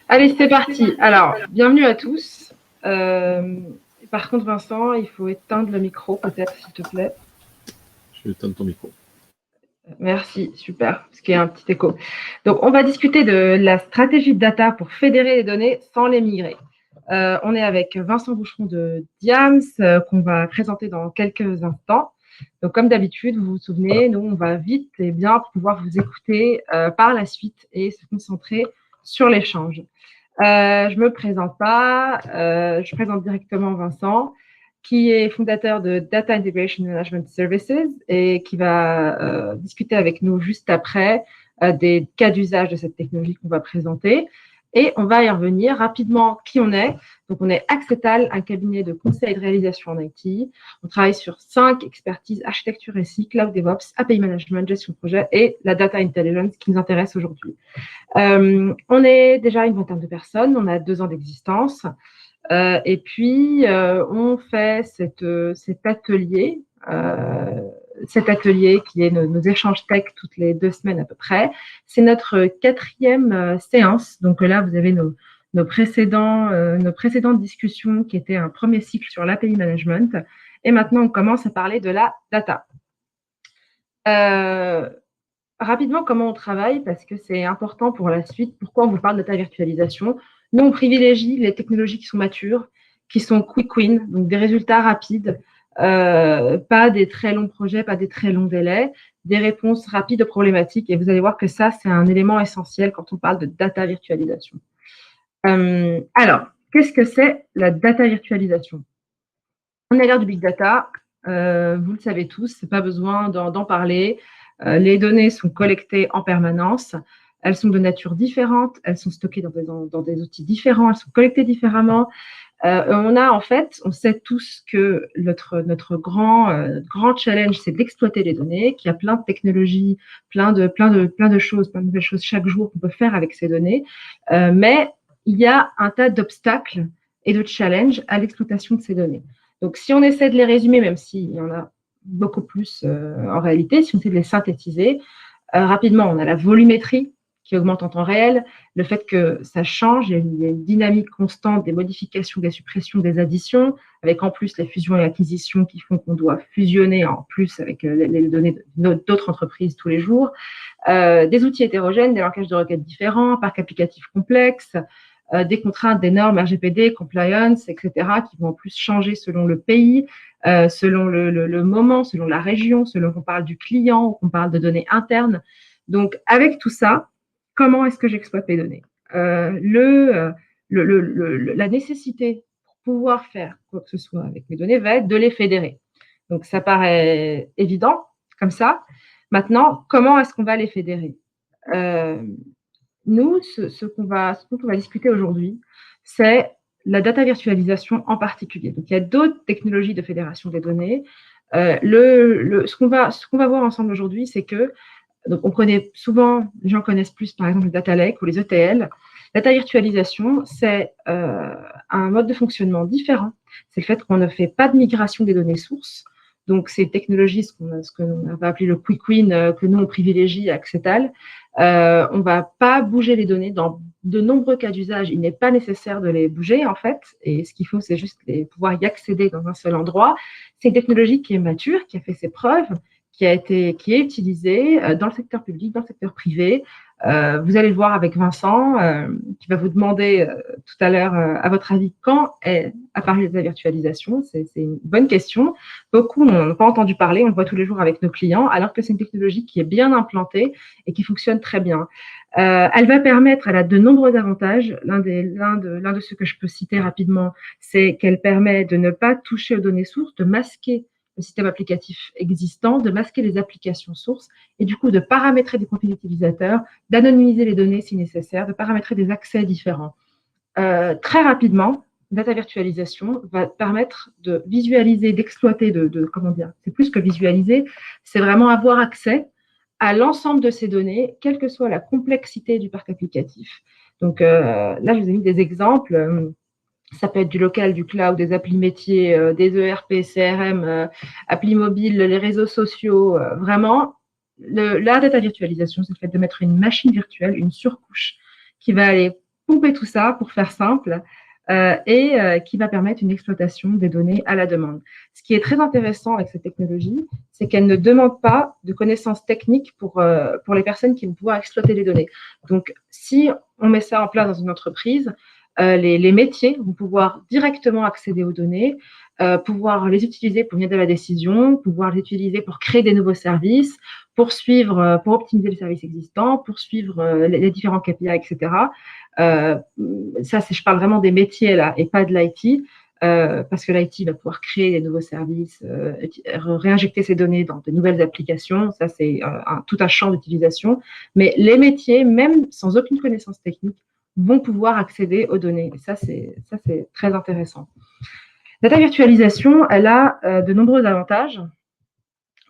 Allez, c'est parti. Alors, bienvenue à tous. Par contre, Vincent, il faut éteindre le micro, peut-être, s'il te plaît. Je vais éteindre ton micro. Merci, super, parce qu'il y a un petit écho. Donc, on va discuter de la stratégie de data pour fédérer les données sans les migrer. On est avec Vincent Boucheron de Diams, qu'on va présenter dans quelques instants. Donc, comme d'habitude, vous vous souvenez, nous, on va vite et bien pouvoir vous écouter par la suite et se concentrer sur l'échange. Je ne me présente pas, je présente directement Vincent, qui est fondateur de Data Integration Management Services et qui va discuter avec nous juste après des cas d'usage de cette technologie qu'on va présenter. Et on va y revenir rapidement qui on est. Donc, on est Accetal, un cabinet de conseil et de réalisation en IT. On travaille sur 5 expertises, architecture SI, cloud DevOps, API management, gestion de projet et la data intelligence qui nous intéresse aujourd'hui. On est déjà une vingtaine de personnes, on a 2 ans d'existence. Et puis, on fait cet atelier qui est nos échanges tech toutes les 2 semaines à peu près. C'est notre 4e séance. Donc là, vous avez nos précédentes discussions qui étaient un premier cycle sur l'API management. Et maintenant, on commence à parler de la data. Rapidement, comment on travaille, parce que c'est important pour la suite. Pourquoi on vous parle de data virtualisation? Nous, on privilégie les technologies qui sont matures, qui sont quick win, donc des résultats rapides, pas des très longs projets, pas des très longs délais, des réponses rapides aux problématiques. Et vous allez voir que ça, c'est un élément essentiel quand on parle de data virtualisation. Alors, qu'est-ce que c'est la data virtualisation? On est à l'ère du big data, vous le savez tous, c'est pas besoin d'en parler. Les données sont collectées en permanence. Elles sont de nature différente. Elles sont stockées dans des outils différents. Elles sont collectées différemment. On sait tous que notre grand challenge, c'est d'exploiter les données, qu'il y a plein de technologies, plein de choses, plein de nouvelles choses chaque jour qu'on peut faire avec ces données. Mais il y a un tas d'obstacles et de challenges à l'exploitation de ces données. Donc, si on essaie de les résumer, même s'il y en a beaucoup plus en réalité, si on essaie de les synthétiser, rapidement, on a la volumétrie qui augmente en temps réel, le fait que ça change, il y a une dynamique constante des modifications, des suppressions, des additions, avec en plus les fusions et acquisitions qui font qu'on doit fusionner en plus avec les données d'autres entreprises tous les jours, des outils hétérogènes, des langages de requêtes différents, un parc applicatif complexe, des contraintes, des normes RGPD, compliance, etc., qui vont en plus changer selon le pays, selon le moment, selon la région, selon qu'on parle du client ou qu'on parle de données internes. Donc, avec tout ça, comment est-ce que j'exploite mes données? La nécessité pour pouvoir faire quoi que ce soit avec mes données va être de les fédérer. Donc, ça paraît évident comme ça. Maintenant, comment est-ce qu'on va les fédérer? Nous, ce dont on va discuter aujourd'hui, c'est la data virtualisation en particulier. Donc, il y a d'autres technologies de fédération des données. Ce qu'on va voir ensemble aujourd'hui, c'est que donc on connaît souvent, les gens connaissent plus par exemple le data lake ou les ETL. Data virtualisation, c'est un mode de fonctionnement différent. C'est le fait qu'on ne fait pas de migration des données sources. Donc, ces technologies, ce qu'on va appeler le quick win, que nous, on privilégie à Accetal, on ne va pas bouger les données. Dans de nombreux cas d'usage, il n'est pas nécessaire de les bouger, en fait. Et ce qu'il faut, c'est juste pouvoir y accéder dans un seul endroit. C'est une technologie qui est mature, qui a fait ses preuves, qui est utilisée dans le secteur public, dans le secteur privé. Vous allez le voir avec Vincent, qui va vous demander tout à l'heure, à votre avis, quand est apparue la virtualisation? C'est une bonne question. Beaucoup n'en ont pas entendu parler, on le voit tous les jours avec nos clients, alors que c'est une technologie qui est bien implantée et qui fonctionne très bien. Elle va permettre, elle a de nombreux avantages. L'un de ceux que je peux citer rapidement, c'est qu'elle permet de ne pas toucher aux données sources, de masquer le système applicatif existant, de masquer les applications sources et du coup de paramétrer des profils utilisateurs, d'anonymiser les données si nécessaire, de paramétrer des accès différents. Très rapidement, data virtualisation va permettre de visualiser, d'exploiter, comment dire, c'est plus que visualiser, c'est vraiment avoir accès à l'ensemble de ces données, quelle que soit la complexité du parc applicatif. Donc là, je vous ai mis des exemples. Ça peut être du local, du cloud, des applis métiers, des ERP, CRM, applis mobiles, les réseaux sociaux. Vraiment, la data virtualisation, c'est le fait de mettre une machine virtuelle, une surcouche, qui va aller pomper tout ça, pour faire simple, et qui va permettre une exploitation des données à la demande. Ce qui est très intéressant avec cette technologie, c'est qu'elle ne demande pas de connaissances techniques pour les personnes qui vont pouvoir exploiter les données. Donc, si on met ça en place dans une entreprise, les métiers vont pouvoir directement accéder aux données, pouvoir les utiliser pour venir de la décision, pouvoir les utiliser pour créer des nouveaux services, pour suivre, pour optimiser les services existants, pour suivre les différents KPI, etc. Ça, je parle vraiment des métiers là et pas de l'IT, parce que l'IT va pouvoir créer des nouveaux services, réinjecter ces données dans de nouvelles applications. Ça, c'est tout un champ d'utilisation. Mais les métiers, même sans aucune connaissance technique, vont pouvoir accéder aux données. Et ça, c'est très intéressant. La data virtualisation, elle a de nombreux avantages.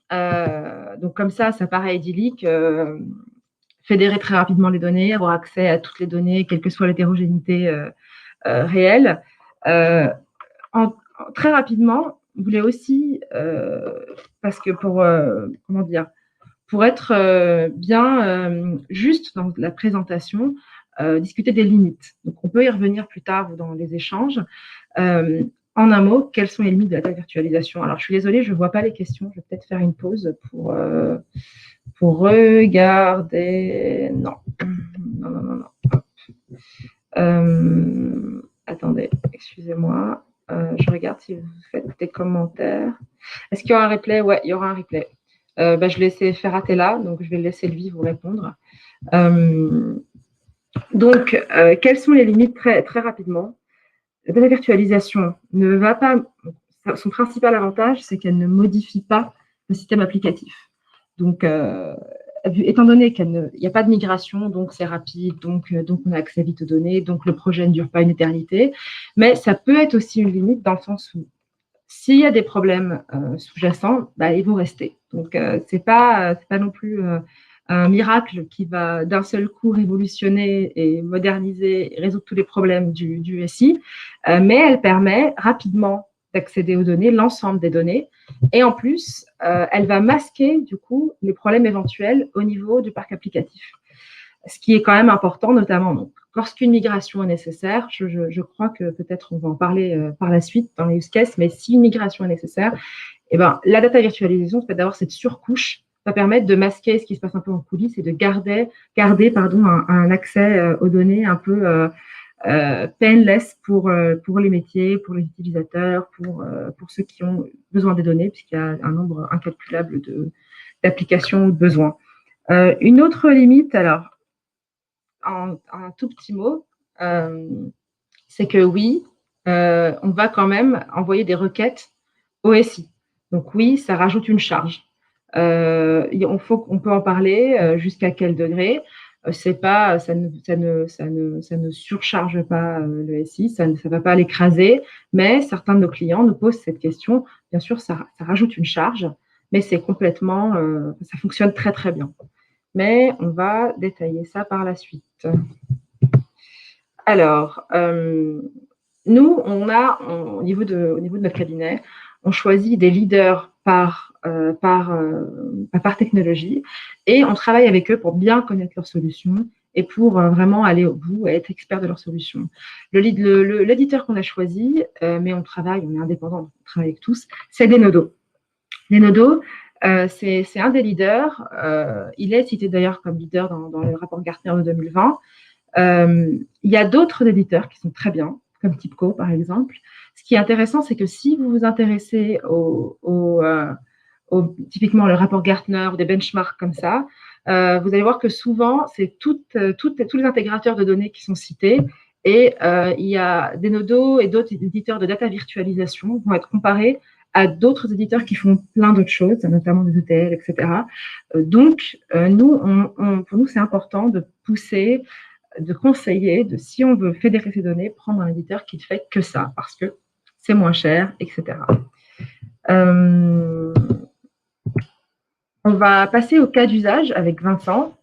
Donc, comme ça paraît idyllique. Fédérer très rapidement les données, avoir accès à toutes les données, quelle que soit l'hétérogénéité réelle. Très rapidement, vous voulez aussi, parce que pour être bien juste dans la présentation, discuter des limites. Donc, on peut y revenir plus tard dans les échanges. En un mot, quelles sont les limites de la data virtualisation? Alors, je suis désolée, je ne vois pas les questions. Je vais peut-être faire une pause pour regarder. Non. Attendez, excusez-moi. Je regarde si vous faites des commentaires. Est-ce qu'il y aura un replay? Ouais, il y aura un replay. Je laissais Ferratella, donc je vais laisser lui vous répondre. Donc, quelles sont les limites très, très rapidement? La virtualisation ne va pas. Son principal avantage, c'est qu'elle ne modifie pas le système applicatif. Donc, étant donné qu'il n'y a pas de migration, donc c'est rapide, donc on a accès vite aux données, donc le projet ne dure pas une éternité. Mais ça peut être aussi une limite dans le sens où s'il y a des problèmes sous-jacents, ils vont rester. Donc, ce n'est pas non plus un miracle qui va d'un seul coup révolutionner et moderniser et résoudre tous les problèmes du SI, mais elle permet rapidement d'accéder aux données, l'ensemble des données, et en plus, elle va masquer du coup les problèmes éventuels au niveau du parc applicatif. Ce qui est quand même important, notamment donc, lorsqu'une migration est nécessaire. Je crois que peut-être on va en parler par la suite dans les use cases, mais si une migration est nécessaire, la data virtualisation, c'est d'avoir cette surcouche va permettre de masquer ce qui se passe un peu en coulisses et de garder un accès aux données un peu painless pour les métiers, pour les utilisateurs, pour ceux qui ont besoin des données, puisqu'il y a un nombre incalculable d'applications ou de besoins. Une autre limite, alors, en un tout petit mot, c'est que oui, on va quand même envoyer des requêtes au SI. Donc oui, ça rajoute une charge. On peut en parler jusqu'à quel degré. Ça ne surcharge pas le SI, ça ne va pas l'écraser, mais certains de nos clients nous posent cette question. Bien sûr, ça rajoute une charge, mais c'est complètement, ça fonctionne très très bien. Mais on va détailler ça par la suite. Alors, nous, au niveau de notre cabinet, on choisit des leaders par technologie et on travaille avec eux pour bien connaître leurs solutions et pour vraiment aller au bout et être expert de leurs solutions. L'éditeur qu'on a choisi, mais on est indépendant, on travaille avec tous, c'est Denodo. Denodo, c'est un des leaders. Il est cité d'ailleurs comme leader dans le rapport Gartner de 2020. Il y a d'autres éditeurs qui sont très bien, comme TIBCO par exemple. Ce qui est intéressant, c'est que si vous vous intéressez typiquement le rapport Gartner ou des benchmarks comme ça, vous allez voir que souvent, c'est tous les intégrateurs de données qui sont cités. Et il y a Denodo et d'autres éditeurs de data virtualisation vont être comparés à d'autres éditeurs qui font plein d'autres choses, notamment des ETL, etc. Donc, pour nous, c'est important de pousser, de conseiller, si on veut fédérer ces données, prendre un éditeur qui ne fait que ça, parce que c'est moins cher, etc. On va passer au cas d'usage avec Vincent.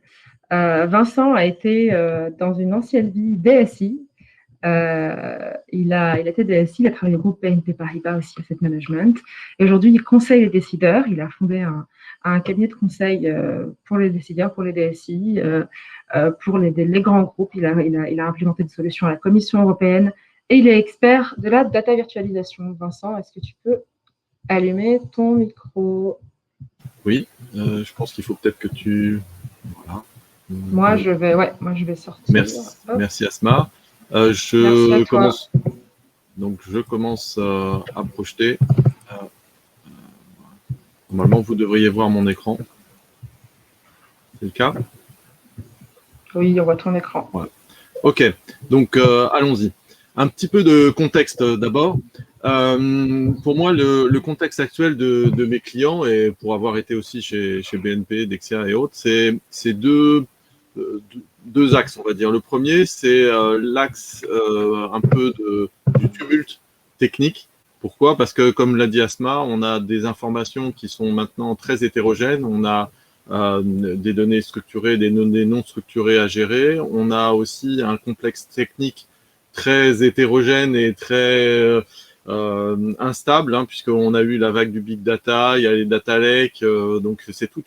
Vincent a été dans une ancienne vie DSI. Il a été DSI, il a travaillé au groupe BNP Paribas aussi, Asset Management. Et aujourd'hui, il conseille les décideurs. Il a fondé un cabinet de conseil pour les décideurs, pour les DSI, pour les grands groupes. Il a implémenté des solutions à la Commission européenne et il est expert de la data virtualisation. Vincent, est-ce que tu peux allumer ton micro? Oui, je pense qu'il faut peut-être que tu... Voilà. Moi, je vais sortir. Merci Asma. Merci à toi. Je commence à projeter. Normalement, vous devriez voir mon écran. C'est le cas? Oui, on voit ton écran. Voilà. Ok, donc allons-y. Un petit peu de contexte d'abord. Pour moi, le contexte actuel de mes clients, et pour avoir été aussi chez BNP, Dexia et autres, c'est deux axes, on va dire. Le premier, c'est l'axe un peu du tumulte technique. Pourquoi? Parce que, comme l'a dit Asma, on a des informations qui sont maintenant très hétérogènes. On a des données structurées, des données non structurées à gérer. On a aussi un complexe technique très hétérogène et très instable, hein, puisqu'on a eu la vague du big data, il y a les data lakes, donc c'est tout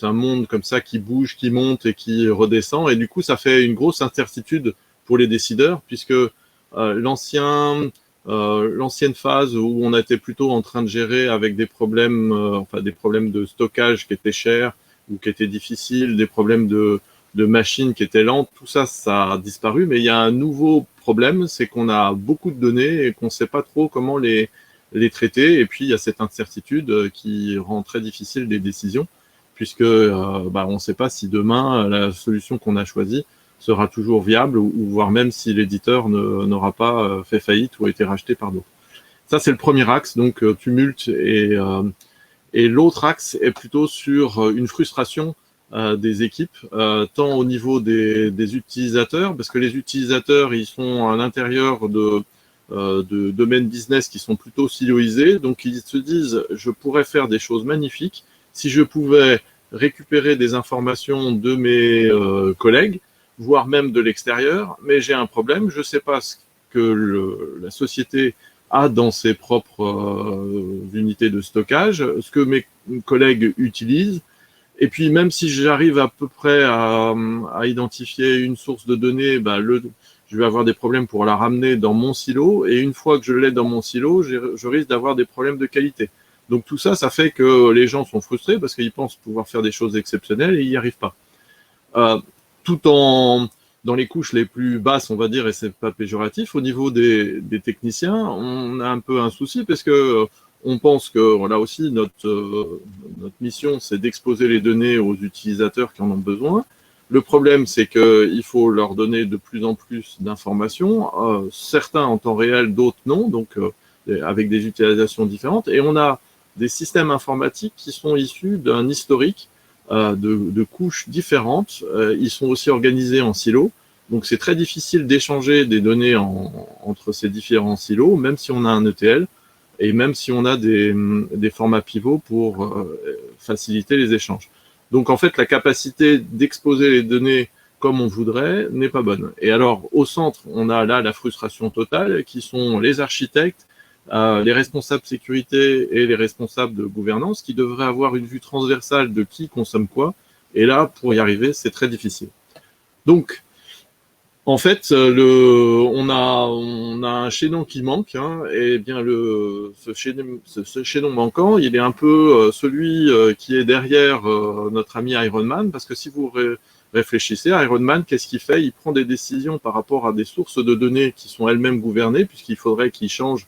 un monde comme ça qui bouge, qui monte et qui redescend, et du coup ça fait une grosse incertitude pour les décideurs, puisque l'ancienne phase où on était plutôt en train de gérer avec des problèmes, des problèmes de stockage qui étaient chers ou qui étaient difficiles, des problèmes de machines qui étaient lentes, tout ça, ça a disparu. Mais il y a un nouveau problème, c'est qu'on a beaucoup de données et qu'on ne sait pas trop comment les traiter. Et puis, il y a cette incertitude qui rend très difficile les décisions, puisque on ne sait pas si demain, la solution qu'on a choisie sera toujours viable, ou voire même si l'éditeur n'aura pas fait faillite ou a été racheté par d'autres. Ça, c'est le premier axe, donc tumulte. Et l'autre axe est plutôt sur une frustration des équipes, tant au niveau des utilisateurs, parce que les utilisateurs, ils sont à l'intérieur de domaines business qui sont plutôt siloisés, donc ils se disent, je pourrais faire des choses magnifiques si je pouvais récupérer des informations de mes collègues, voire même de l'extérieur, mais j'ai un problème, je ne sais pas ce que la société a dans ses propres unités de stockage, ce que mes collègues utilisent, et puis même si j'arrive à peu près à identifier une source de données, je vais avoir des problèmes pour la ramener dans mon silo, et une fois que je l'ai dans mon silo, je risque d'avoir des problèmes de qualité. Donc tout ça, ça fait que les gens sont frustrés parce qu'ils pensent pouvoir faire des choses exceptionnelles et ils n'y arrivent pas. Tout dans les couches les plus basses, on va dire, et c'est pas péjoratif, au niveau des techniciens, on a un peu un souci parce que on pense que là aussi notre mission, c'est d'exposer les données aux utilisateurs qui en ont besoin. Le problème, c'est qu'il faut leur donner de plus en plus d'informations, certains en temps réel, d'autres non, donc avec des utilisations différentes. Et on a des systèmes informatiques qui sont issus d'un historique de couches différentes. Ils sont aussi organisés en silos. Donc, c'est très difficile d'échanger des données entre ces différents silos, même si on a un ETL et même si on a des formats pivots pour faciliter les échanges. Donc, en fait, la capacité d'exposer les données comme on voudrait n'est pas bonne. Et alors, au centre, on a là la frustration totale, qui sont les architectes, les responsables sécurité et les responsables de gouvernance qui devraient avoir une vue transversale de qui consomme quoi. Et là, pour y arriver, c'est très difficile. Donc, en fait, on a un chaînon qui manque, hein, et bien ce chaînon manquant, il est un peu celui qui est derrière notre ami Iron Man, parce que si vous réfléchissez, Iron Man, qu'est-ce qu'il fait? Il prend des décisions par rapport à des sources de données qui sont elles-mêmes gouvernées, puisqu'il faudrait qu'il change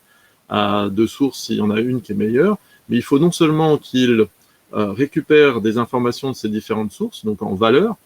de source s'il y en a une qui est meilleure, mais il faut non seulement qu'il récupère des informations de ces différentes sources, donc en valeur,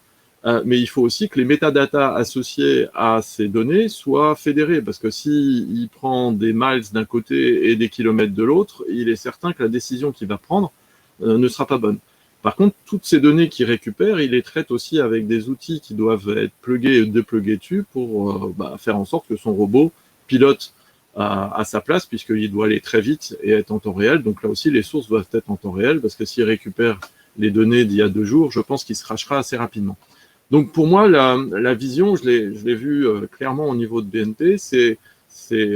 mais il faut aussi que les métadatas associés à ces données soient fédérés, parce que s'il prend des miles d'un côté et des kilomètres de l'autre, il est certain que la décision qu'il va prendre ne sera pas bonne. Par contre, toutes ces données qu'il récupère, il les traite aussi avec des outils qui doivent être plugués et déplugués dessus pour faire en sorte que son robot pilote à sa place, puisqu'il doit aller très vite et être en temps réel. Donc là aussi, les sources doivent être en temps réel, parce que s'il récupère les données d'il y a 2 jours, je pense qu'il se crachera assez rapidement. Donc pour moi, la vision, je l'ai vue clairement au niveau de BNP, c'est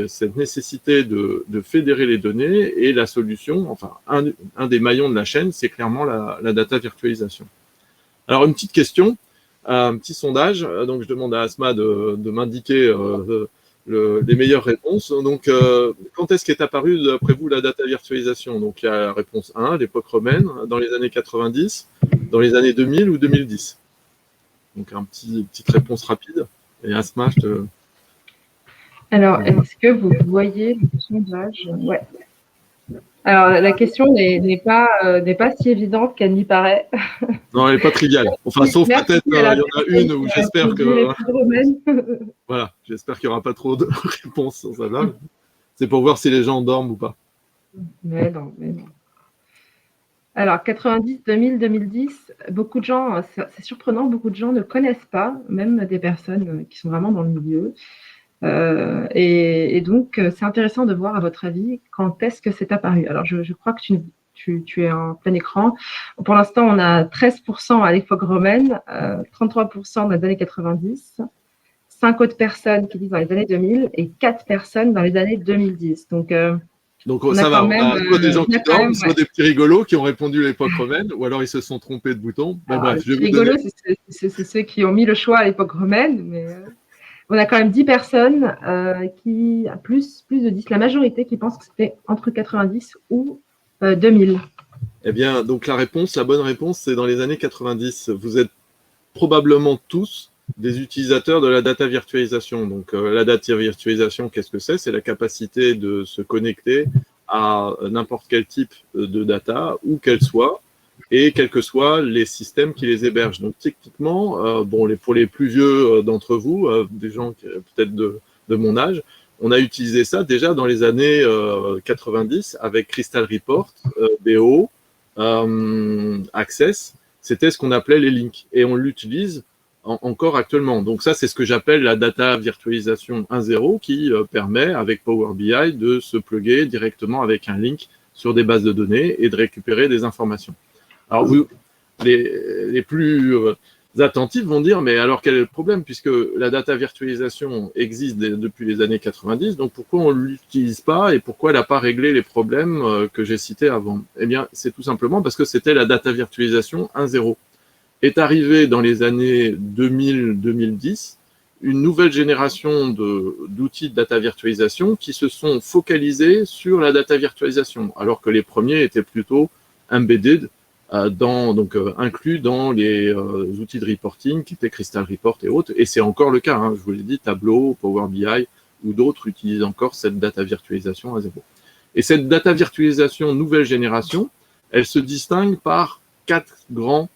cette nécessité de fédérer les données, et la solution, enfin un des maillons de la chaîne, c'est clairement la data virtualisation. Alors, une petite question, un petit sondage. Donc, je demande à Asma de m'indiquer les meilleures réponses. Donc, quand est-ce qu'est apparue, d'après vous, la data virtualisation? Donc, il y a la réponse 1, l'époque romaine, dans les années 90, dans les années 2000 ou 2010. Donc, petite réponse rapide. Et Asma, je te... Alors, est-ce que vous voyez le sondage? Ouais. Alors, la question n'est pas si évidente qu'elle n'y paraît. Non, elle n'est pas triviale. Enfin, sauf peut-être, il y en a une où j'espère que... Voilà, j'espère qu'il n'y aura pas trop de réponses sur celle-là. C'est pour voir si les gens dorment ou pas. Mais non. Alors, 90, 2000, 2010, beaucoup de gens, c'est surprenant, beaucoup de gens ne connaissent pas, même des personnes qui sont vraiment dans le milieu. Et donc, c'est intéressant de voir, à votre avis, quand est-ce que c'est apparu. Alors, je crois que tu es en plein écran. Pour l'instant, on a 13% à l'époque romaine, 33% dans les années 90, 5 autres personnes qui disent dans les années 2000 et 4 personnes dans les années 2010. Donc ça va, on a soit des gens qui dorment, soit des petits rigolos qui ont répondu l'époque romaine, ou alors ils se sont trompés de bouton. Ben, bref, les rigolos, c'est ceux qui ont mis le choix à l'époque romaine, mais on a quand même 10 personnes qui, plus de 10, la majorité qui pensent que c'était entre 90 ou 2000. Eh bien, donc la bonne réponse, c'est dans les années 90. Vous êtes probablement tous des utilisateurs de la data virtualisation. Donc, la data virtualisation, qu'est-ce que c'est? C'est la capacité de se connecter à n'importe quel type de data, où qu'elle soit, et quels que soient les systèmes qui les hébergent. Donc, techniquement, pour les plus vieux d'entre vous, des gens peut-être de mon âge, on a utilisé ça déjà dans les années 90 avec Crystal Report, BO, Access. C'était ce qu'on appelait les links. Et on l'utilise encore actuellement. Donc ça, c'est ce que j'appelle la data virtualisation 1.0 qui permet, avec Power BI, de se plugger directement avec un link sur des bases de données et de récupérer des informations. Alors, les plus attentifs vont dire, mais alors quel est le problème, puisque la data virtualisation existe depuis les années 90, donc pourquoi on ne l'utilise pas et pourquoi elle n'a pas réglé les problèmes que j'ai cités avant? Eh bien, c'est tout simplement parce que c'était la data virtualisation 1.0. Est arrivée dans les années 2000-2010 une nouvelle génération d'outils de data virtualisation qui se sont focalisés sur la data virtualisation, alors que les premiers étaient plutôt embedded, inclus dans les outils de reporting qui étaient Crystal Report et autres, et c'est encore le cas, je vous l'ai dit, Tableau, Power BI ou d'autres utilisent encore cette data virtualisation à 0. Et cette data virtualisation nouvelle génération, elle se distingue par 4 grands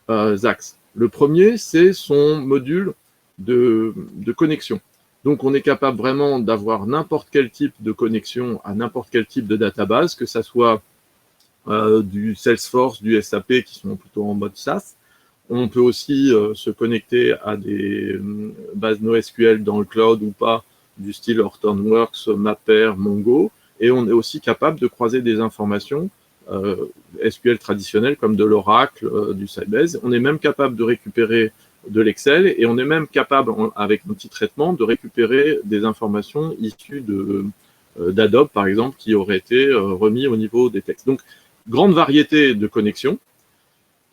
axes. Le premier, c'est son module de connexion. Donc, on est capable vraiment d'avoir n'importe quel type de connexion à n'importe quel type de database, que ça soit du Salesforce, du SAP, qui sont plutôt en mode SaaS. On peut aussi se connecter à des bases NoSQL dans le cloud ou pas, du style Hortonworks, Mapper, Mongo. Et on est aussi capable de croiser des informations SQL traditionnel comme de l'Oracle, du Sybase. On est même capable de récupérer de l'Excel et on est même capable, avec un petit traitement, de récupérer des informations issues d'Adobe, par exemple, qui auraient été remis au niveau des textes. Donc, grande variété de connexions.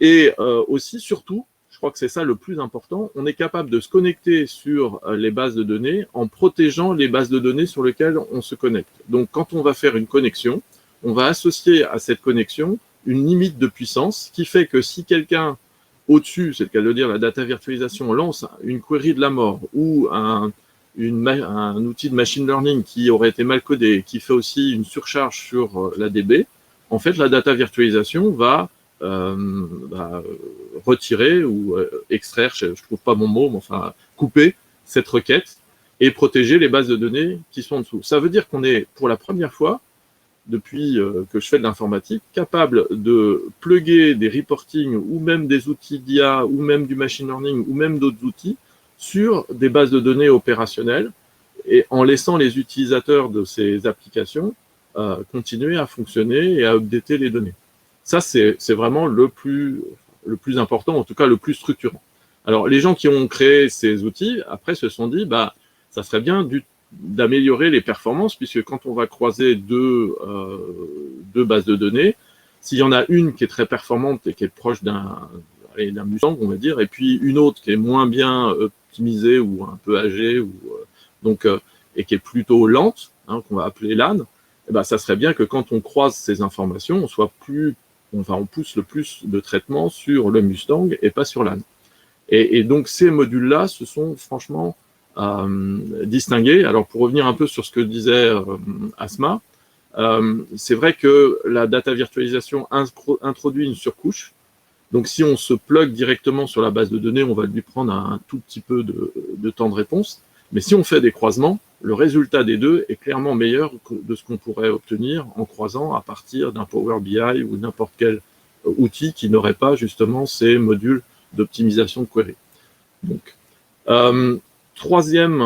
Et aussi, surtout, je crois que c'est ça le plus important, on est capable de se connecter sur les bases de données en protégeant les bases de données sur lesquelles on se connecte. Donc, quand on va faire une connexion, on va associer à cette connexion une limite de puissance qui fait que si quelqu'un au-dessus, c'est le cas de dire, la data virtualisation lance une query de la mort ou un outil de machine learning qui aurait été mal codé, qui fait aussi une surcharge sur la DB, en fait, la data virtualisation va retirer ou extraire, je ne trouve pas mon mot, mais enfin couper cette requête et protéger les bases de données qui sont en dessous. Ça veut dire qu'on est, pour la première fois, depuis que je fais de l'informatique, capable de plugger des reporting ou même des outils d'IA ou même du machine learning ou même d'autres outils sur des bases de données opérationnelles et en laissant les utilisateurs de ces applications continuer à fonctionner et à updater les données. Ça, c'est vraiment le plus important, en tout cas le plus structurant. Alors, les gens qui ont créé ces outils, après, se sont dit, ça serait bien d'améliorer les performances, puisque quand on va croiser deux bases de données, s'il y en a une qui est très performante et qui est proche d'un Mustang, on va dire, et puis une autre qui est moins bien optimisée ou un peu âgée, et qui est plutôt lente, hein, qu'on va appeler LAN, eh ben, ça serait bien que quand on croise ces informations, on pousse le plus de traitement sur le Mustang et pas sur LAN. Et donc ces modules-là se sont franchement distingués. Alors pour revenir un peu sur ce que disait Asma, c'est vrai que la data virtualisation introduit une surcouche. Donc si on se plug directement sur la base de données, on va lui prendre un tout petit peu de temps de réponse. Mais si on fait des croisements, le résultat des deux est clairement meilleur de ce qu'on pourrait obtenir en croisant à partir d'un Power BI ou n'importe quel outil qui n'aurait pas justement ces modules d'optimisation de query. Donc, troisième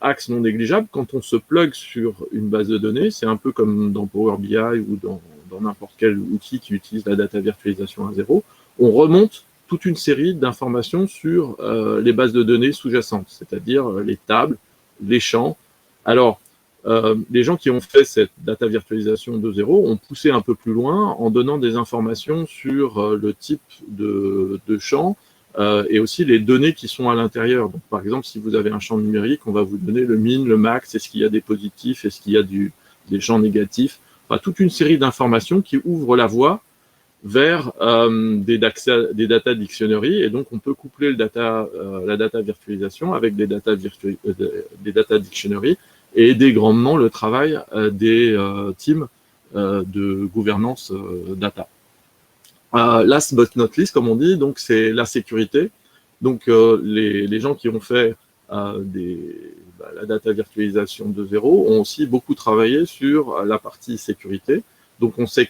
axe non négligeable, quand on se plug sur une base de données, c'est un peu comme dans Power BI ou dans n'importe quel outil qui utilise la data virtualisation 1.0, on remonte toute une série d'informations sur les bases de données sous-jacentes, c'est-à-dire les tables, les champs. Alors, les gens qui ont fait cette data virtualisation 2.0 ont poussé un peu plus loin en donnant des informations sur le type de champ et aussi les données qui sont à l'intérieur. Donc, par exemple, si vous avez un champ numérique, on va vous donner le min, le max, est-ce qu'il y a des positifs, est-ce qu'il y a des champs négatifs, enfin, toute une série d'informations qui ouvrent la voie vers des data dictionary, et donc on peut coupler la data virtualisation avec des data dictionary et aider grandement le travail des teams de gouvernance data. Last but not least, comme on dit, donc c'est la sécurité. Donc les gens qui ont fait la data virtualisation 2.0 ont aussi beaucoup travaillé sur la partie sécurité. Donc on sait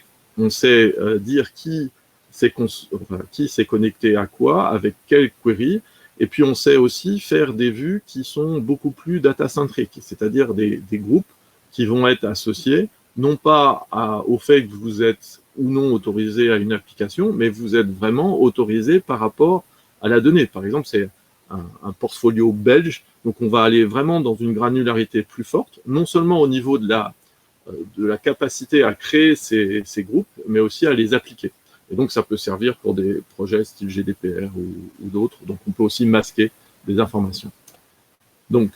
dire qui s'est connecté à quoi, avec quelle query, et puis on sait aussi faire des vues qui sont beaucoup plus data-centriques, c'est-à-dire des groupes qui vont être associés, non pas au fait que vous êtes ou non autorisé à une application, mais vous êtes vraiment autorisé par rapport à la donnée. Par exemple, c'est un portfolio belge, donc on va aller vraiment dans une granularité plus forte, non seulement au niveau de la capacité à créer ces groupes, mais aussi à les appliquer. Et donc, ça peut servir pour des projets style GDPR ou d'autres. Donc, on peut aussi masquer des informations. Donc,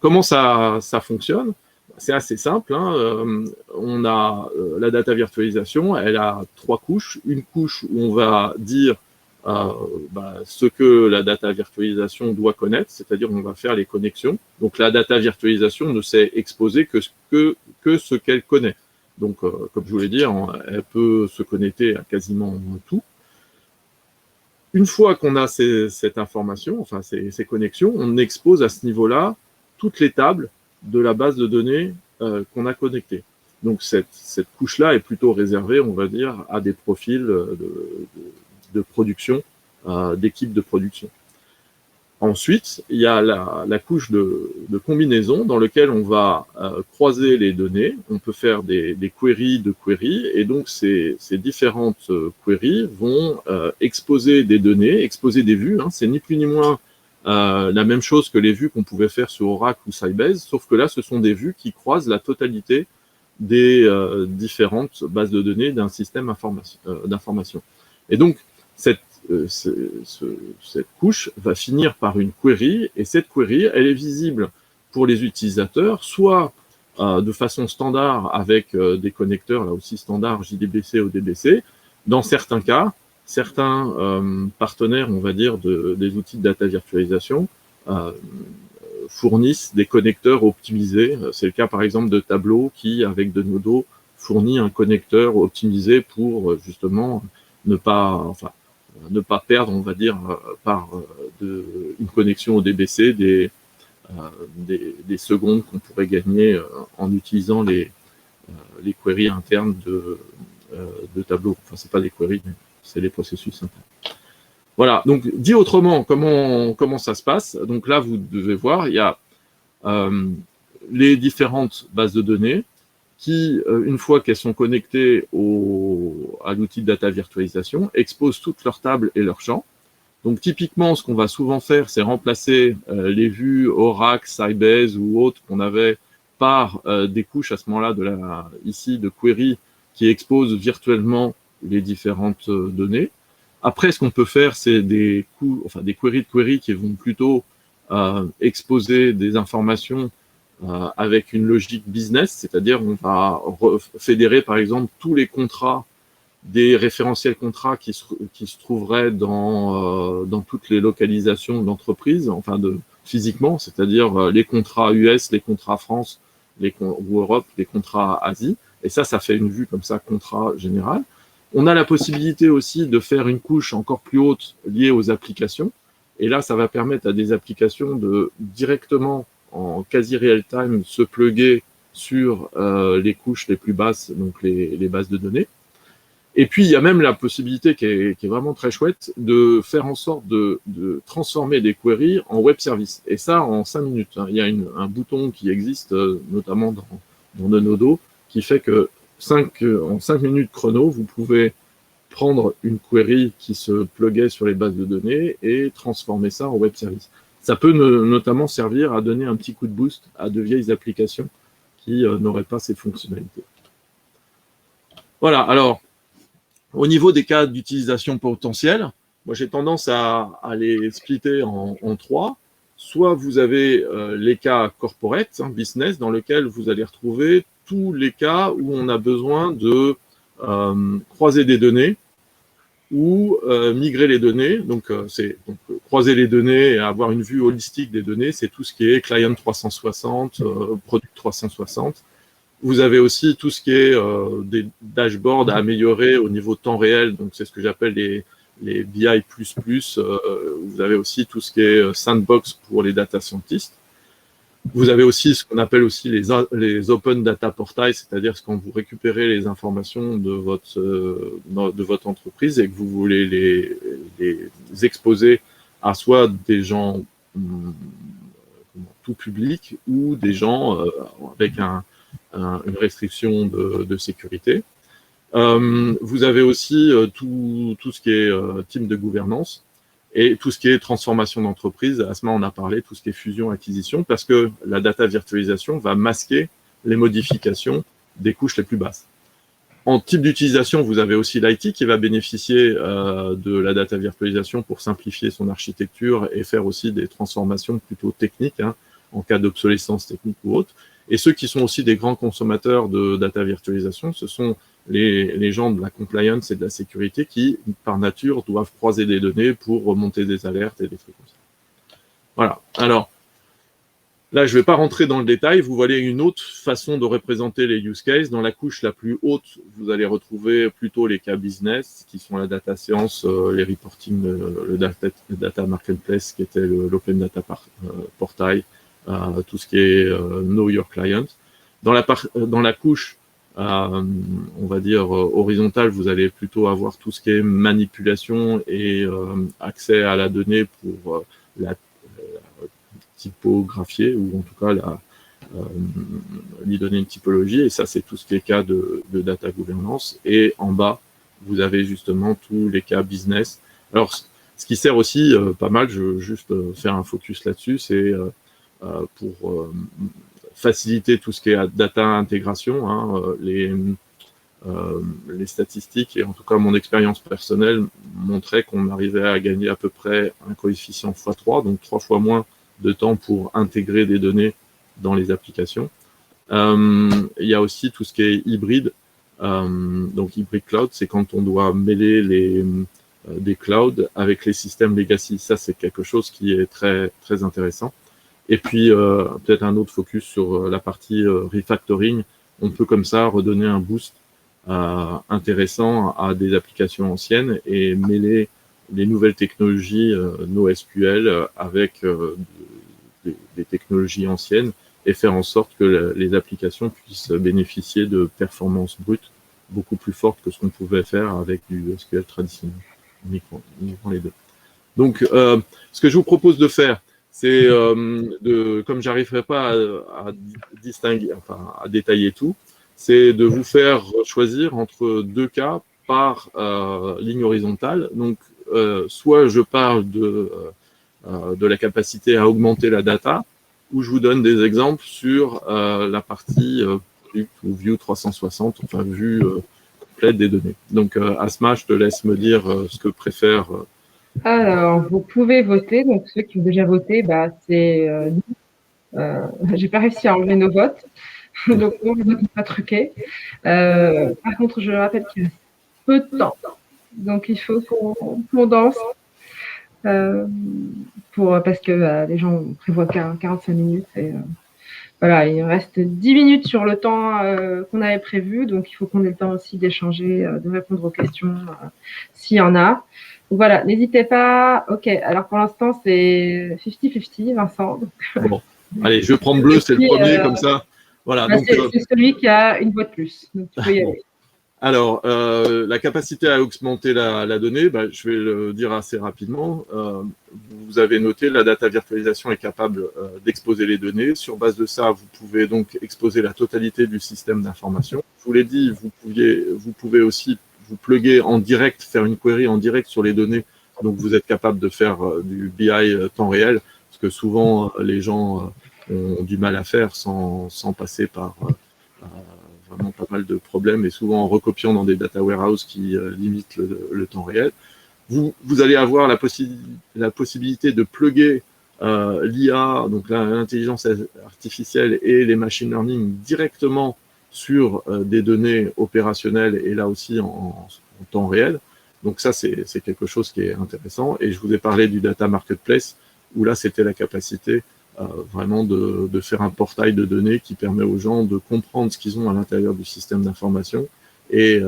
comment ça fonctionne? C'est assez simple. Hein. On a la data virtualisation, elle a 3 couches. Une couche où on va dire ce que la data virtualisation doit connaître, c'est-à-dire on va faire les connexions. Donc la data virtualisation ne sait exposer que ce qu'elle connaît. Donc, comme je vous l'ai dit, elle peut se connecter à quasiment tout. Une fois qu'on a cette information, enfin ces connexions, on expose à ce niveau-là toutes les tables de la base de données qu'on a connectées. Donc cette couche-là est plutôt réservée, on va dire, à des profils de production, d'équipes de production. Ensuite, il y a la couche de combinaison dans laquelle on va croiser les données. On peut faire des queries de queries, et donc ces différentes queries vont exposer des données, exposer des vues. Hein. C'est ni plus ni moins la même chose que les vues qu'on pouvait faire sur Oracle ou Sybase, sauf que là, ce sont des vues qui croisent la totalité des différentes bases de données d'un système d'information. Et donc, cette couche va finir par une query, et cette query, elle est visible pour les utilisateurs, soit de façon standard avec des connecteurs, là aussi standard JDBC ou DBC. Dans certains cas, certains partenaires, on va dire, des outils de data virtualisation fournissent des connecteurs optimisés. C'est le cas, par exemple, de Tableau qui, avec de Nodo, fournit un connecteur optimisé pour justement ne pas perdre, on va dire, par une connexion au DBC des secondes qu'on pourrait gagner en utilisant les queries internes de Tableau. Enfin, c'est pas des queries, mais c'est les processus internes. Voilà, donc dit autrement, comment ça se passe? Donc là, vous devez voir, il y a les différentes bases de données qui, une fois qu'elles sont connectées à l'outil de data virtualisation, exposent toutes leurs tables et leurs champs. Donc typiquement, ce qu'on va souvent faire, c'est remplacer les vues Oracle, Sybase ou autres qu'on avait par des couches à ce moment-là ici de query qui exposent virtuellement les différentes données. Après, ce qu'on peut faire, c'est des queries de query qui vont plutôt exposer des informations avec une logique business, c'est-à-dire on va fédérer par exemple tous les contrats des référentiels contrats qui se trouveraient dans toutes les localisations de l'entreprise, physiquement, c'est-à-dire les contrats US, les contrats France, ou Europe, les contrats Asie. Et ça fait une vue comme ça, contrat général. On a la possibilité aussi de faire une couche encore plus haute liée aux applications. Et là, ça va permettre à des applications de directement, en quasi real-time, se plugger sur les couches les plus basses, donc les bases de données. Et puis, il y a même la possibilité qui est vraiment très chouette de faire en sorte de transformer des queries en web service. Et ça, en 5 minutes. Il y a un bouton qui existe, notamment dans Nodo, qui fait que en 5 minutes chrono, vous pouvez prendre une query qui se pluguait sur les bases de données et transformer ça en web service. Ça peut notamment servir à donner un petit coup de boost à de vieilles applications qui n'auraient pas ces fonctionnalités. Voilà, alors, au niveau des cas d'utilisation potentielle, moi j'ai tendance à les splitter en 3. Soit vous avez les cas corporate, business, dans lesquels vous allez retrouver tous les cas où on a besoin de croiser des données ou migrer les données. Donc, croiser les données et avoir une vue holistique des données, c'est tout ce qui est Client 360, Product 360. Vous avez aussi tout ce qui est des dashboards à améliorer au niveau temps réel. Donc, c'est ce que j'appelle les BI++. Vous avez aussi tout ce qui est sandbox pour les data scientists. Vous avez aussi ce qu'on appelle aussi les open data portals, c'est-à-dire quand vous récupérez les informations de votre entreprise et que vous voulez les exposer à soit des gens tout public ou des gens avec une restriction de sécurité. Vous avez aussi tout ce qui est team de gouvernance et tout ce qui est transformation d'entreprise. À ce moment, on a parlé tout ce qui est fusion-acquisition parce que la data virtualisation va masquer les modifications des couches les plus basses. En type d'utilisation, vous avez aussi l'IT qui va bénéficier de la data virtualisation pour simplifier son architecture et faire aussi des transformations plutôt techniques en cas d'obsolescence technique ou autre. Et ceux qui sont aussi des grands consommateurs de data virtualisation, ce sont les gens de la compliance et de la sécurité qui, par nature, doivent croiser des données pour remonter des alertes et des trucs comme ça. Voilà. Alors, là, je ne vais pas rentrer dans le détail. Vous voyez une autre façon de représenter les use cases. Dans la couche la plus haute, vous allez retrouver plutôt les cas business, qui sont la data science, les reporting, le data marketplace, qui était l'open data portal, tout ce qui est know your client. Dans la couche, on va dire horizontale, vous allez plutôt avoir tout ce qui est manipulation et accès à la donnée pour la typographier ou en tout cas lui donner une typologie. Et ça, c'est tout ce qui est cas de data gouvernance. Et en bas, vous avez justement tous les cas business. Alors, ce qui sert aussi pas mal, je veux juste faire un focus là-dessus, c'est pour faciliter tout ce qui est data intégration, les statistiques et en tout cas mon expérience personnelle montrait qu'on arrivait à gagner à peu près un coefficient x3, donc 3 fois moins de temps pour intégrer des données dans les applications. Il y a aussi tout ce qui est hybride, donc hybrid cloud, c'est quand on doit mêler des clouds avec les systèmes legacy. Ça, c'est quelque chose qui est très, très intéressant. Et puis, peut-être un autre focus sur la partie refactoring. On peut comme ça redonner un boost intéressant à des applications anciennes et mêler les nouvelles technologies NoSQL avec des technologies anciennes et faire en sorte que les applications puissent bénéficier de performances brutes beaucoup plus fortes que ce qu'on pouvait faire avec du SQL traditionnel, uniquement les deux. Donc, ce que je vous propose de faire, c'est comme j'arriverai pas à distinguer, enfin à détailler tout, c'est de vous faire choisir entre 2 cas par ligne horizontale. Donc, soit je parle de la capacité à augmenter la data, ou je vous donne des exemples sur la partie Product ou View 360, enfin vue complète des données. Donc, Asma, je te laisse me dire ce que préfère. Alors, vous pouvez voter. Donc, ceux qui ont déjà voté, bah, c'est j'ai pas réussi à enlever nos votes. Donc, non, le vote n'est pas truqué. Par contre, je rappelle qu'il reste peu de temps. Donc, il faut qu'on danse. Parce que les gens prévoient 45 minutes. Et, voilà, il reste 10 minutes sur le temps qu'on avait prévu. Donc, il faut qu'on ait le temps aussi d'échanger, de répondre aux questions s'il y en a. Donc, voilà, n'hésitez pas. OK, alors pour l'instant, c'est 50-50, Vincent. Bon, allez, je vais prendre bleu, c'est le premier, comme ça. Voilà, Bah, donc, c'est celui qui a une voix de plus. Donc, tu peux y aller. Alors, la capacité à augmenter la donnée, bah, je vais le dire assez rapidement. Vous avez noté, la data virtualisation est capable d'exposer les données. Sur base de ça, vous pouvez donc exposer la totalité du système d'information. Je vous l'ai dit, vous pouvez aussi vous plugger en direct, faire une query en direct sur les données. Donc, vous êtes capable de faire du BI temps réel, parce que souvent, les gens ont du mal à faire sans passer par vraiment pas mal de problèmes, et souvent en recopiant dans des data warehouses qui limitent le temps réel. Vous allez avoir la possibilité de plugger l'IA, donc l'intelligence artificielle et les machine learning directement sur des données opérationnelles, et là aussi en temps réel. Donc ça, c'est quelque chose qui est intéressant. Et je vous ai parlé du data marketplace, où là, c'était la capacité vraiment de faire un portail de données qui permet aux gens de comprendre ce qu'ils ont à l'intérieur du système d'information, et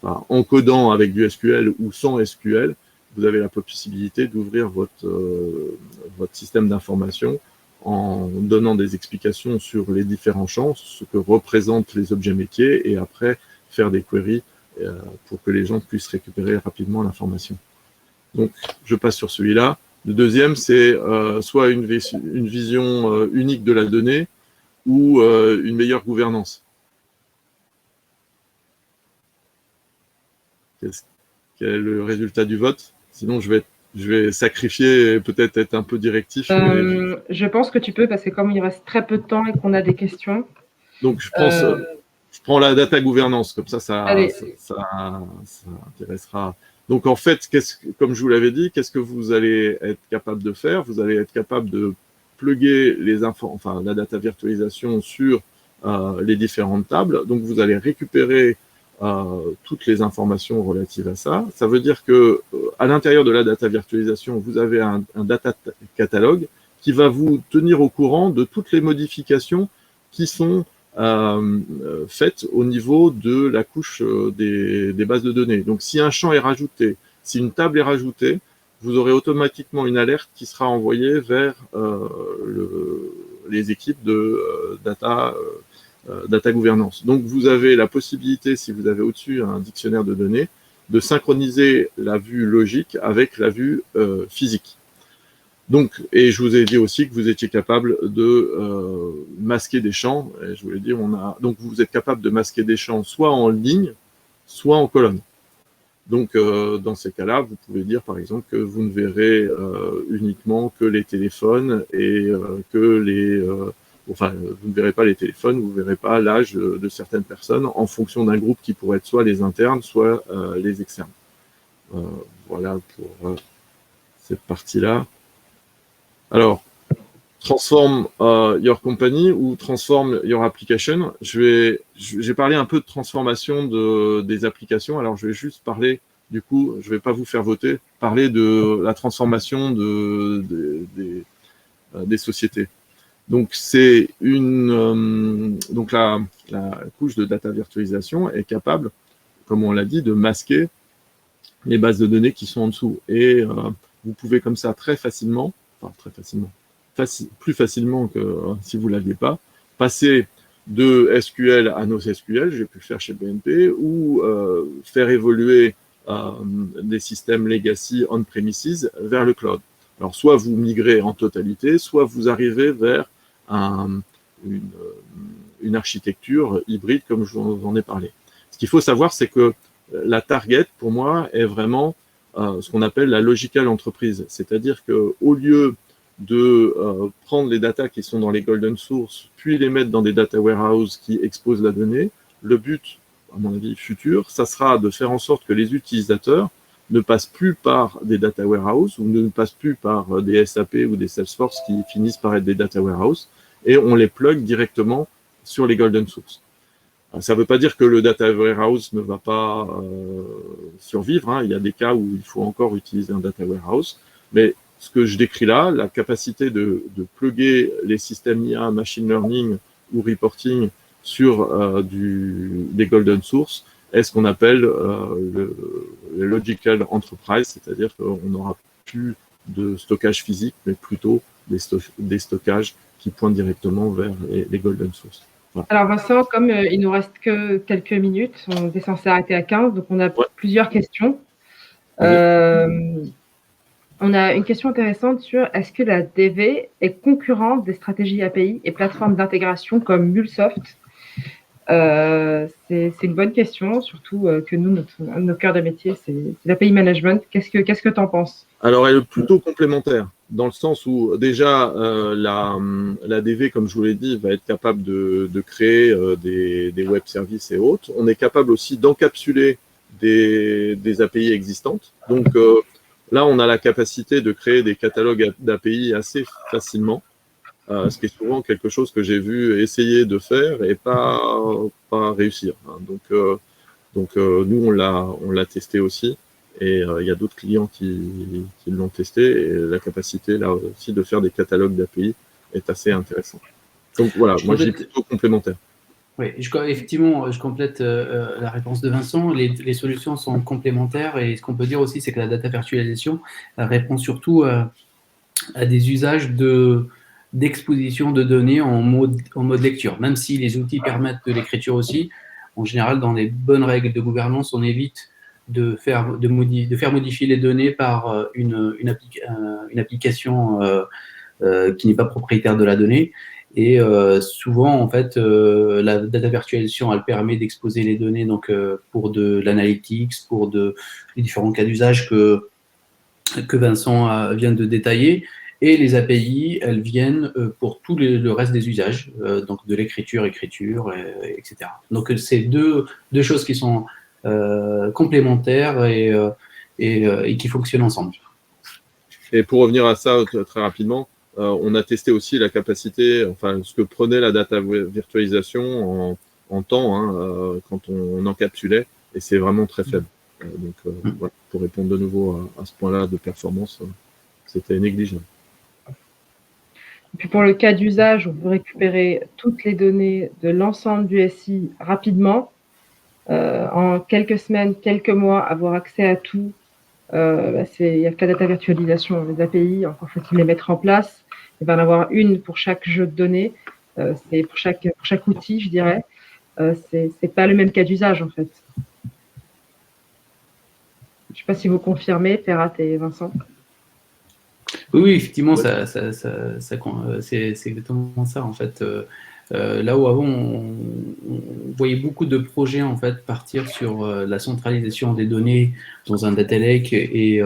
en codant avec du SQL ou sans SQL, vous avez la possibilité d'ouvrir votre système d'information en donnant des explications sur les différents champs, ce que représentent les objets métiers, et après faire des queries pour que les gens puissent récupérer rapidement l'information. Donc, je passe sur celui-là. Le deuxième, c'est soit une vision unique de la donnée, ou une meilleure gouvernance. Quel est le résultat du vote? Sinon, je vais sacrifier et peut-être être un peu directif. Je pense que tu peux, parce que comme il reste très peu de temps et qu'on a des questions. Donc, je prends la data gouvernance, comme ça intéressera. Donc, en fait, comme je vous l'avais dit, qu'est-ce que vous allez être capable de faire? Vous allez être capable de plugger la data virtualisation sur les différentes tables. Donc, vous allez récupérer toutes les informations relatives à ça. Ça veut dire que à l'intérieur de la data virtualisation, vous avez un data catalogue qui va vous tenir au courant de toutes les modifications qui sont faites au niveau de la couche des bases de données. Donc, si un champ est rajouté, si une table est rajoutée, vous aurez automatiquement une alerte qui sera envoyée vers les équipes de data gouvernance. Donc, vous avez la possibilité, si vous avez au-dessus un dictionnaire de données, de synchroniser la vue logique avec la vue physique. Donc, et je vous ai dit aussi que vous étiez capable de masquer des champs. Et je vous l'ai dit, donc vous êtes capable de masquer des champs soit en ligne, soit en colonne. Donc, dans ces cas-là, vous pouvez dire, par exemple, que vous ne verrez uniquement que les téléphones, et vous ne verrez pas les téléphones, vous ne verrez pas l'âge de certaines personnes en fonction d'un groupe qui pourrait être soit les internes, soit les externes. Voilà pour cette partie-là. Alors, transform your company ou transform your application. J'ai parlé un peu de transformation des applications. Alors, je vais juste parler, du coup, je ne vais pas vous faire voter, parler de la transformation des sociétés. Donc, c'est donc la couche de data virtualisation est capable, comme on l'a dit, de masquer les bases de données qui sont en dessous. Et vous pouvez comme ça très facilement, plus facilement que si vous ne l'aviez pas, passer de SQL à NoSQL, j'ai pu le faire chez BNP, ou faire évoluer des systèmes legacy on-premises vers le cloud. Alors, soit vous migrez en totalité, soit vous arrivez vers une architecture hybride, comme je vous en ai parlé. Ce qu'il faut savoir, c'est que la target, pour moi, est vraiment ce qu'on appelle la logical entreprise. C'est-à-dire qu'au lieu de prendre les datas qui sont dans les golden sources, puis les mettre dans des data warehouses qui exposent la donnée, le but à mon avis, futur, ça sera de faire en sorte que les utilisateurs ne passent plus par des data warehouses ou ne passent plus par des SAP ou des Salesforce qui finissent par être des data warehouses, et on les plug directement sur les golden sources. Ça ne veut pas dire que le data warehouse ne va pas survivre, hein. Il y a des cas où il faut encore utiliser un data warehouse, mais ce que je décris là, la capacité de plugger les systèmes IA, machine learning ou reporting sur des golden sources, est ce qu'on appelle le logical enterprise, c'est-à-dire qu'on n'aura plus de stockage physique, mais plutôt des stockages qui pointent directement vers les golden sources. Voilà. Alors Vincent, comme il nous reste que quelques minutes, on est censé arrêter à 15, donc on a plusieurs questions. On a une question intéressante sur est-ce que la DV est concurrente des stratégies API et plateformes d'intégration comme MuleSoft? C'est une bonne question, surtout que nous, notre cœur de métier, c'est l'API management. Qu'est-ce que tu en penses? Alors, elle est plutôt complémentaire, dans le sens où déjà, la DV, comme je vous l'ai dit, va être capable de créer des web services et autres. On est capable aussi d'encapsuler des API existantes. Donc, là, on a la capacité de créer des catalogues d'API assez facilement. Ce qui est souvent quelque chose que j'ai vu essayer de faire et pas réussir. Hein. Donc nous, on l'a testé aussi, et il y a d'autres clients qui l'ont testé, et la capacité là aussi de faire des catalogues d'API est assez intéressante. Donc voilà, moi je dis plutôt complémentaire. Oui, effectivement, je complète la réponse de Vincent. Les solutions sont complémentaires, et ce qu'on peut dire aussi, c'est que la data virtualisation répond surtout à des usages d'exposition de données en mode lecture. Même si les outils permettent de l'écriture aussi, en général, dans les bonnes règles de gouvernance, on évite de faire modifier les données par une application qui n'est pas propriétaire de la donnée. Et souvent, en fait, la data virtualisation, elle permet d'exposer les données donc, pour de l'analytics, pour les différents cas d'usage que Vincent vient de détailler. Et les API, elles viennent pour tout le reste des usages, donc de l'écriture, etc. Donc, c'est deux choses qui sont complémentaires et qui fonctionnent ensemble. Et pour revenir à ça très rapidement, on a testé aussi la capacité, enfin, ce que prenait la data virtualisation en temps, hein, quand on encapsulait, et c'est vraiment très faible. Donc, voilà, pour répondre de nouveau à ce point-là de performance, c'était négligeable. Et puis pour le cas d'usage, on peut récupérer toutes les données de l'ensemble du SI rapidement, en quelques semaines, quelques mois, avoir accès à tout. Il n'y a que la data virtualisation, les API, encore faut-il les mettre en place. Il va y en avoir une pour chaque jeu de données, c'est pour chaque outil, je dirais. C'est pas le même cas d'usage en fait. Je ne sais pas si vous confirmez, Ferrat et Vincent. Oui, effectivement, c'est exactement ça en fait. Là où avant on voyait beaucoup de projets en fait partir sur la centralisation des données dans un data lake et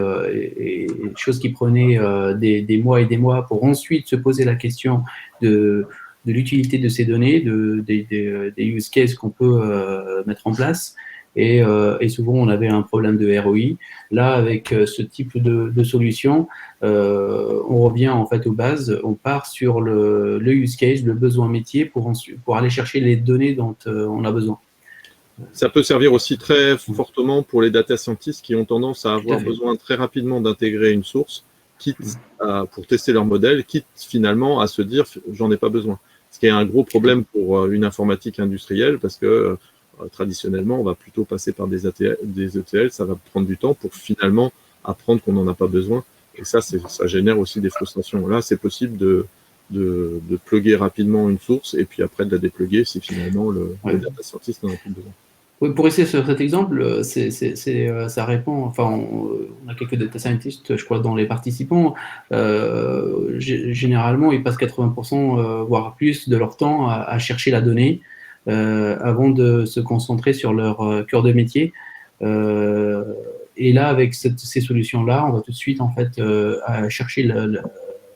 choses qui prenaient des mois et des mois pour ensuite se poser la question de l'utilité de ces données, des use cases qu'on peut mettre en place. Et souvent, on avait un problème de ROI. Là, avec ce type de solution, on revient en fait aux bases. On part sur le use case, le besoin métier pour aller chercher les données dont on a besoin. Ça peut servir aussi très fortement pour les data scientists qui ont tendance à avoir besoin très rapidement d'intégrer une source, quitte pour tester leur modèle, quitte finalement à se dire j'en ai pas besoin. Ce qui est un gros problème pour une informatique industrielle, parce que traditionnellement, on va plutôt passer par des ETL, ça va prendre du temps pour finalement apprendre qu'on n'en a pas besoin. Et ça génère aussi des frustrations. Là, c'est possible de plugger rapidement une source et puis après de la dépluguer si finalement le data scientist n'en a plus besoin. Oui, pour rester sur cet exemple, ça répond. Enfin, on a quelques data scientists, je crois, dans les participants. Généralement, ils passent 80%, voire plus, de leur temps à chercher la donnée avant de se concentrer sur leur cœur de métier. Et là, avec ces solutions-là, on va tout de suite en fait à chercher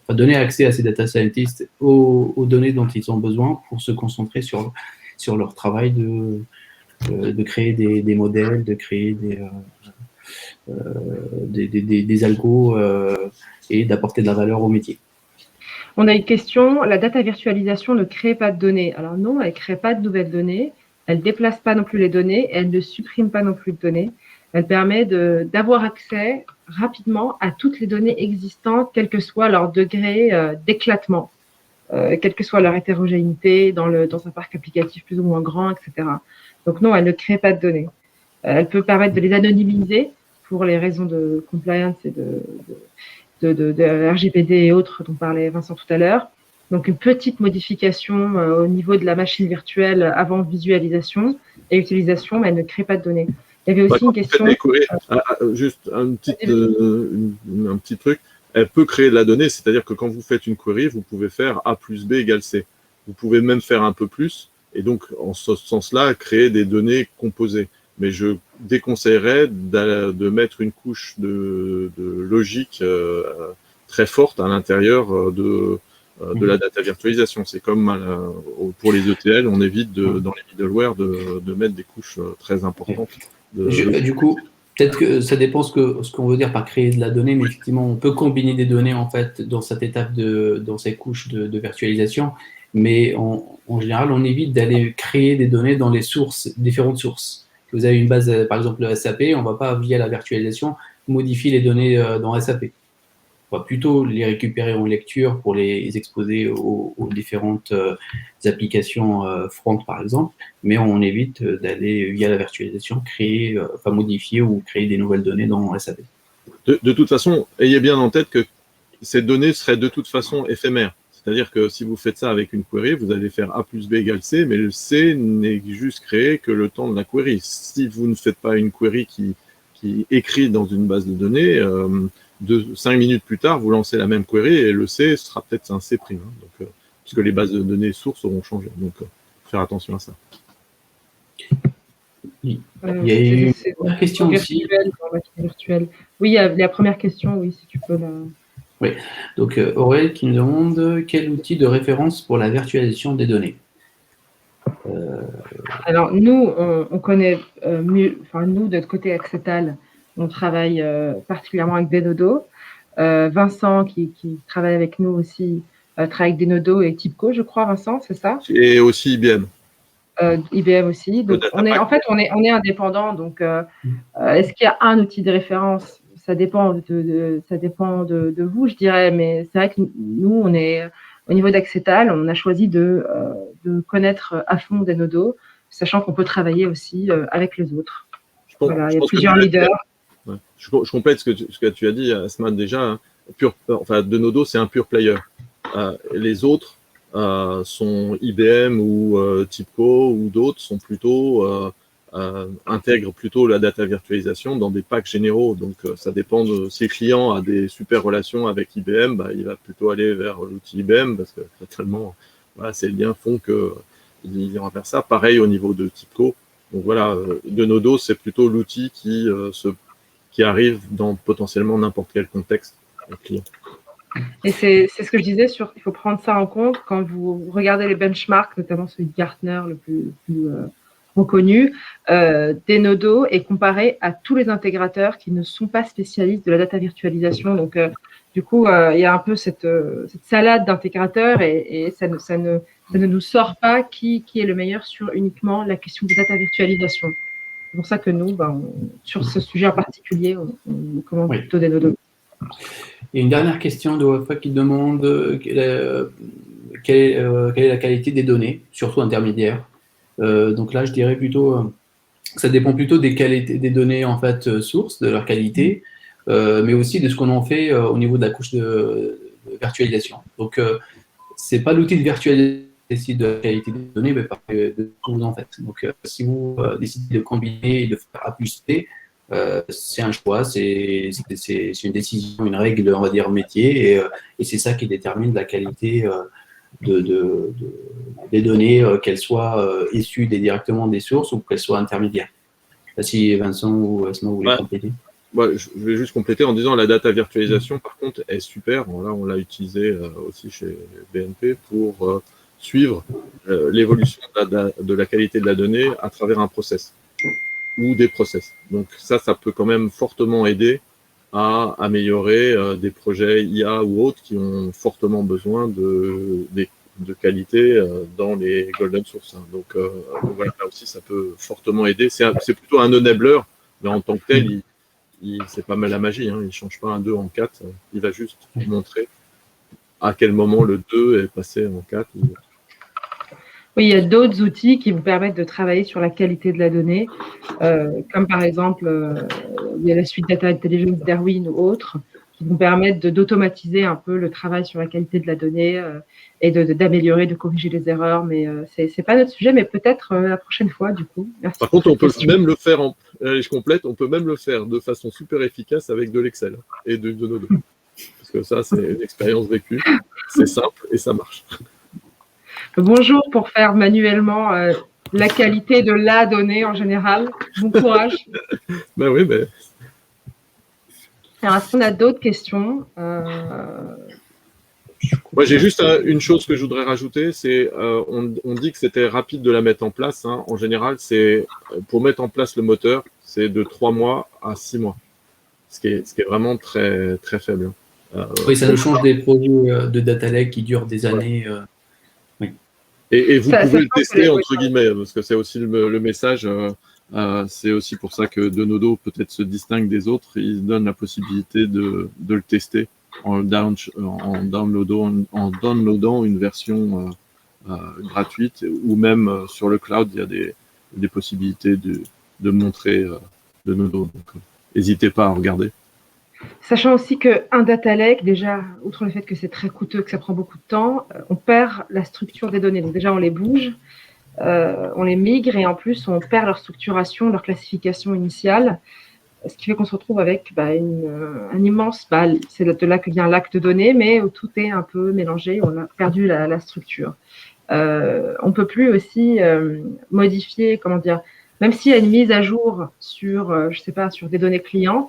donner accès à ces data scientists aux données dont ils ont besoin pour se concentrer sur leur travail de créer des modèles, de créer des algos et d'apporter de la valeur au métier. On a une question, la data virtualisation ne crée pas de données. Alors non, elle ne crée pas de nouvelles données, elle ne déplace pas non plus les données, elle ne supprime pas non plus de données. Elle permet d'avoir accès rapidement à toutes les données existantes, quel que soit leur degré d'éclatement, quelle que soit leur hétérogénéité dans un parc applicatif plus ou moins grand, etc. Donc non, elle ne crée pas de données. Elle peut permettre de les anonymiser pour les raisons de compliance et de RGPD et autres dont parlait Vincent tout à l'heure. Donc, une petite modification au niveau de la machine virtuelle avant visualisation et utilisation, mais elle ne crée pas de données. Il y avait aussi une question… Juste un petit truc. Elle peut créer de la donnée, c'est-à-dire que quand vous faites une query, vous pouvez faire A plus B égale C. Vous pouvez même faire un peu plus, et donc, en ce sens-là, créer des données composées. Mais je déconseillerais de mettre une couche de logique très forte à l'intérieur de la data virtualisation. C'est comme pour les ETL, on évite dans les middleware de mettre des couches très importantes. Du coup, peut-être que ça dépend ce qu'on veut dire par créer de la donnée, mais effectivement, on peut combiner des données en fait dans cette étape dans ces couches de virtualisation. Mais en général, on évite d'aller créer des données dans les différentes sources. Vous avez une base, par exemple, le SAP, on ne va pas, via la virtualisation, modifier les données dans SAP. On va plutôt les récupérer en lecture pour les exposer aux différentes applications front, par exemple, mais on évite d'aller, via la virtualisation, modifier ou créer des nouvelles données dans SAP. De toute façon, ayez bien en tête que ces données seraient de toute façon éphémères. C'est-à-dire que si vous faites ça avec une query, vous allez faire A plus B égale C, mais le C n'est juste créé que le temps de la query. Si vous ne faites pas une query qui écrit dans une base de données, 5 minutes plus tard, vous lancez la même query et le C sera peut-être un C', hein, donc, puisque les bases de données sources auront changé. Donc, faire attention à ça. Il y a une question aussi. Virtuelle. Oui, il y a la première question, oui, si tu peux la… Oui, donc Aurel qui nous demande quel outil de référence pour la virtualisation des données. Alors, nous, on connaît mieux, enfin, nous, de notre côté Accetal, on travaille particulièrement avec Denodo. Vincent, qui travaille avec nous aussi, travaille avec Denodo et TIBCO, je crois, Vincent, c'est ça? Et aussi IBM. IBM aussi. Donc, on est indépendant. Donc, est-ce qu'il y a un outil de référence? Ça dépend de vous, je dirais. Mais c'est vrai que nous, on est au niveau d'Accetal, on a choisi de connaître à fond Denodo, sachant qu'on peut travailler aussi avec les autres. Voilà, il y a plusieurs leaders. Ouais. Je complète ce que tu as dit, Asma, déjà. Denodo, c'est un pure player. Les autres sont IBM ou TIBCO ou d'autres sont plutôt intègrent plutôt la data virtualisation dans des packs généraux. Donc, ça dépend de si le client a des super relations avec IBM, il va plutôt aller vers l'outil IBM parce que totalement, voilà, ces liens font qu'il ira vers ça. Pareil au niveau de TIBCO. Donc voilà, Denodo, c'est plutôt l'outil qui arrive dans potentiellement n'importe quel contexte client. Et c'est ce que je disais, il faut prendre ça en compte quand vous regardez les benchmarks, notamment celui de Gartner, le plus reconnu. Denodo est comparé à tous les intégrateurs qui ne sont pas spécialistes de la data virtualisation. Donc, du coup, il y a un peu cette salade d'intégrateurs et ça ne nous sort pas qui est le meilleur sur uniquement la question de data virtualisation. C'est pour ça que nous, sur ce sujet en particulier, on commande plutôt Denodo. Il y a une dernière question de Wafa qui demande quelle est la qualité des données, surtout intermédiaires. Donc là, je dirais plutôt que ça dépend plutôt des qualités des données en fait sources, de leur qualité, mais aussi de ce qu'on en fait au niveau de la couche de virtualisation. Donc c'est pas l'outil de virtualisation qui décide de la qualité des données, mais de ce que vous en faites. Donc si vous décidez de combiner et de faire A plus B, c'est un choix, c'est une décision, une règle, on va dire, métier, et c'est ça qui détermine la qualité des données, qu'elles soient issues directement des sources ou qu'elles soient intermédiaires. Si Vincent ou Asma, vous voulez compléter. Je vais juste compléter en disant la data virtualisation, par contre, est super. Là, on l'a utilisé aussi chez BNP pour suivre l'évolution de la qualité de la donnée à travers un process ou des process. Donc ça peut quand même fortement aider à améliorer des projets IA ou autres qui ont fortement besoin de qualité dans les golden sources. Donc voilà, là aussi, ça peut fortement aider. C'est plutôt un enabler, mais en tant que tel, c'est pas mal la magie. Il ne change pas un 2 en 4. Il va juste montrer à quel moment le 2 est passé en 4. Oui, il y a d'autres outils qui vous permettent de travailler sur la qualité de la donnée, comme par exemple, il y a la suite Data Intelligence Darwin ou autres, qui vont permettre d'automatiser un peu le travail sur la qualité de la donnée et d'améliorer, de corriger les erreurs. Mais ce n'est pas notre sujet, mais peut-être la prochaine fois, du coup. Merci. Par contre, on peut même le faire, je complète, on peut même le faire de façon super efficace avec de l'Excel et de Nodo. Parce que ça, c'est une expérience vécue. C'est simple et ça marche. Bonjour pour faire manuellement la qualité de la donnée en général. Bon courage. Ben oui, mais... Alors, est-ce qu'on a d'autres questions Moi, j'ai juste une chose que je voudrais rajouter, c'est on dit que c'était rapide de la mettre en place. En général, c'est pour mettre en place le moteur, c'est de 3 mois à 6 mois, ce qui est vraiment très, très faible. Oui, ça nous change des projets de data lake qui durent des années. Oui. Et vous pouvez le tester, entre guillemets, parce que c'est aussi le message. C'est aussi pour ça que Denodo peut-être se distingue des autres. Il donne la possibilité de le tester en downloadant une version gratuite, ou même sur le cloud, il y a des possibilités de montrer Denodo. Donc, n'hésitez pas à regarder. Sachant aussi qu'un data lake, déjà, outre le fait que c'est très coûteux, que ça prend beaucoup de temps, on perd la structure des données. Donc déjà, on les bouge, on les migre, et en plus, on perd leur structuration, leur classification initiale, ce qui fait qu'on se retrouve avec un immense, c'est de là que vient l'acte de données, mais où tout est un peu mélangé, on a perdu la structure. On ne peut plus aussi modifier, comment dire, même s'il y a une mise à jour sur, je sais pas, sur des données clients,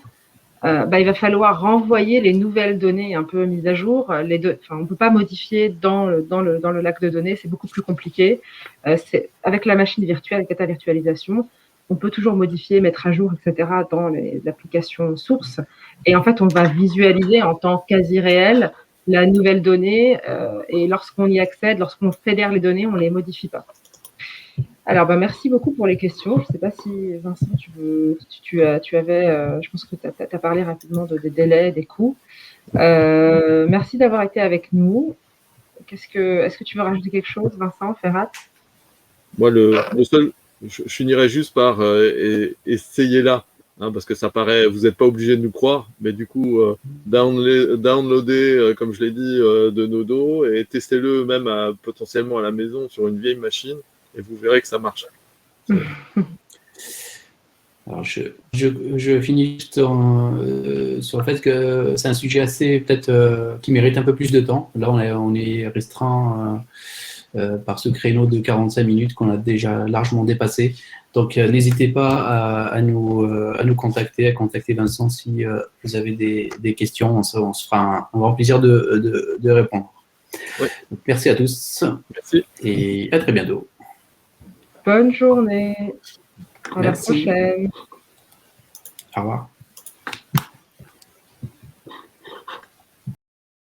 il va falloir renvoyer les nouvelles données un peu mises à jour. On ne peut pas modifier dans le lac de données, c'est beaucoup plus compliqué. Avec la machine virtuelle, avec data virtualisation, on peut toujours modifier, mettre à jour, etc. dans les applications sources. Et en fait, on va visualiser en temps quasi réel la nouvelle donnée. Et lorsqu'on y accède, lorsqu'on fédère les données, on ne les modifie pas. Alors, merci beaucoup pour les questions. Je ne sais pas si, Vincent, tu avais, je pense que tu as parlé rapidement des délais, des coûts. Merci d'avoir été avec nous. Est-ce que tu veux rajouter quelque chose, Vincent, Ferhat? Moi, le seul, je finirais juste par essayer là, parce que ça paraît, vous n'êtes pas obligé de nous croire, mais du coup, downloader, comme je l'ai dit, de Nodo, et testez-le même potentiellement à la maison sur une vieille machine, et vous verrez que ça marche. Alors, je finis juste sur le fait que c'est un sujet assez, peut-être, qui mérite un peu plus de temps. Là, on est restreint par ce créneau de 45 minutes qu'on a déjà largement dépassé. Donc, n'hésitez pas à nous contacter, à contacter Vincent si vous avez des questions. On va avoir plaisir de répondre. Ouais. Donc, merci à tous. Merci. Et à très bientôt. Bonne journée. À la Merci. prochaine. Au revoir.